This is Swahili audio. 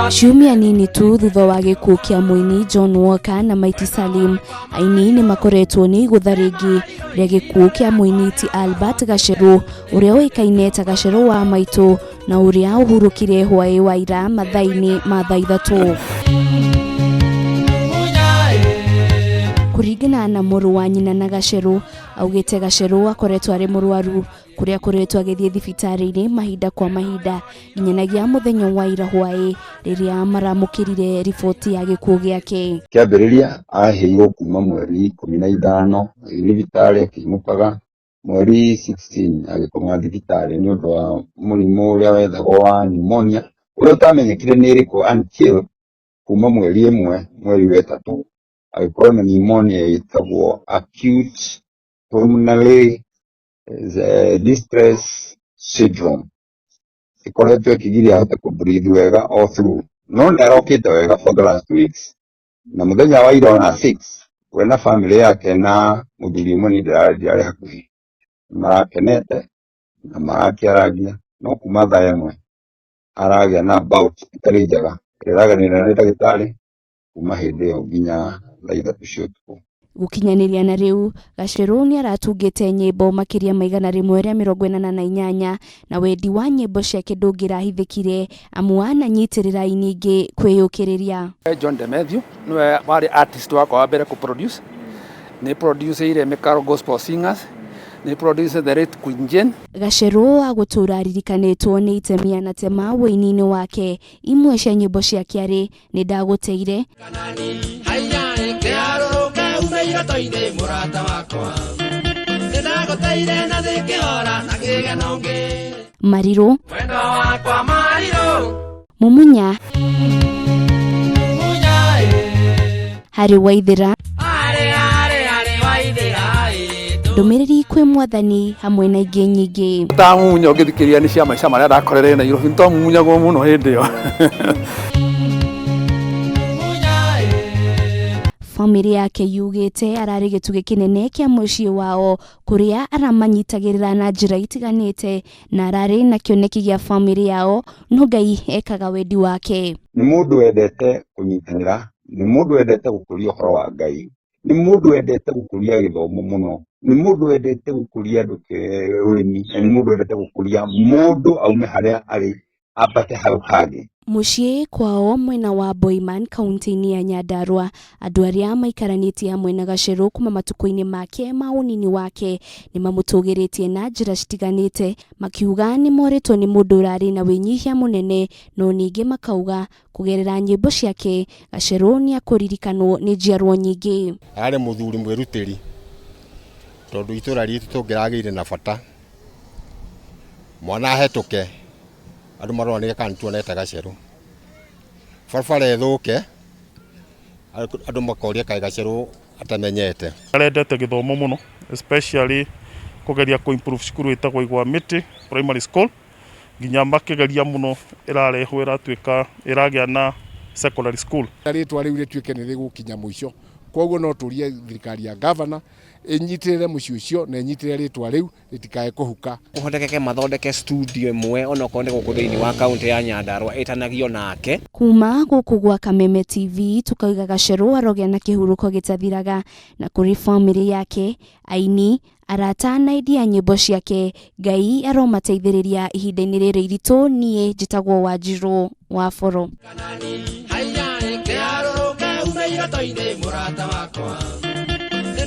Ciumia nini tu thutha wa gikuu kia Muini John Walker na Maiti Salim, aini ni makoretwo ni igutha ringi ria gikuu kia Muini ti Albert Gacheru, uria uikaine ta Gacheru Wamaitu na uria arahurukire hwai wa ira mathaini ma thaa 3. Kuringana na muru wa nyina na Gacheru, augite Gacheru akoretwo ari murwaru kuria akoretwo agithie thibitari-ini mahinda kwa mahinda nginyagia muthenya wa ira hwai riria maramukirire riboti ya gikuu giake. Kiambiriria aheirwo kuma mweri 15 thibitari akimukaga mweri 16 agikoma thibitari ni undu wa murimu uria wethagwo wa pneumonia uria utamenyekire ni iriku until kuma mweri 1 mweri wa 3 agikora na pneumonia yetagwo acute pulmonary distress syndrome. Ikoretwo ikigiria ahote kubreathe wega all through. No ndarokite wega for the last 2 weeks. Na muthenya wa ira na 6 wena family yake na muthuri Muini ndirari hakuhi. Marakenete na marakiaragia no kuma thaa 1 aragia na about itari njega. Iraganira ni ndagitari kuma hindi yo nginya thaa 3 cia utuku. Gukinyiria na riu Gacheru ni aratungite nyimbo makiria maigana rimwe ria 48 na wendi wa nyimbo ciake ndungirahithikire amu ananyitirira-ini ingi kwiyukiriria. John Matthew niwe wari artist wakwa wa mbere ku produce ni producer ire Mekaro Gospel Singers ni producer the late Queen. Gacheru agutura ririkanitwo ni itemi anatema wini-ini wake. Imwe cia nyimbo ciake ari ni ndaguteire Mariru Mumunya Hari waithira ndumiriri kwi mwathani hamwe na ingi nyingi tamunya ugithikiria ni cia maica maria ndakorere na Nairobi ntomunyagwo muno hindi yo. Family yake yugite ararigitwo kinene kia mucii wao kuria aramanyitagirira na njira itiganite na arari na kioneki gia family yao no Ngai ekaga wendi wake. Ni mundu wendete kunyitanira, ni mundu wendete gukuria uhoro wa Ngai, ni mundu wendete gukuria githomo muno, ni mundu wendete gukuria andu urimi, ni mundu wendete gukuria mundu aume haria ari apate hau hangi. Mucii kwao mwena wa Boiman kaunti-ini ya Nyandarua, andu aria maikaranitie hamwe na Gacheru kuma matuku-ini make ma unini wake ni mamutugiritie na njira citiganite makiuga ni moritwo ni mundu urari na winyihia munene no ningi makauga kugerera nyimbo ciake Gacheru ni akuririkanwo ni njiarwo nyingi. Ari muthuri mwirutiri tondu itura ritu tungirageire na bata mwana hetuke andu marone kantu onete Gacheru farfara ethuke andu makoria kai Gacheru atamenyete arendete githomo muno especially kugeria ku improve skuru itagwo igwa miti primary school nginya makigeria muno irarehwo iratwika iragia na secondary school ritwa riu rituike ni rigukinya muico koguo no turie thirikari ya governor inyitirire muciĩ ucio na inyitirire ritwa riu ritikae kuhuka kuhotekeke mathondeke studio imwe ona konde guku thiini wa kaunti ya Nyandarua itanagio nake kuma guku gwa Kameme TV tukauga Gacheru arogia na kihuruko gitathiraga na kuri family yake aini arata na idia nyimbo ciake Ngai aromateithiriria ihinda-ini riri iritu. Nie njitagwo Wanjiru wa Foro.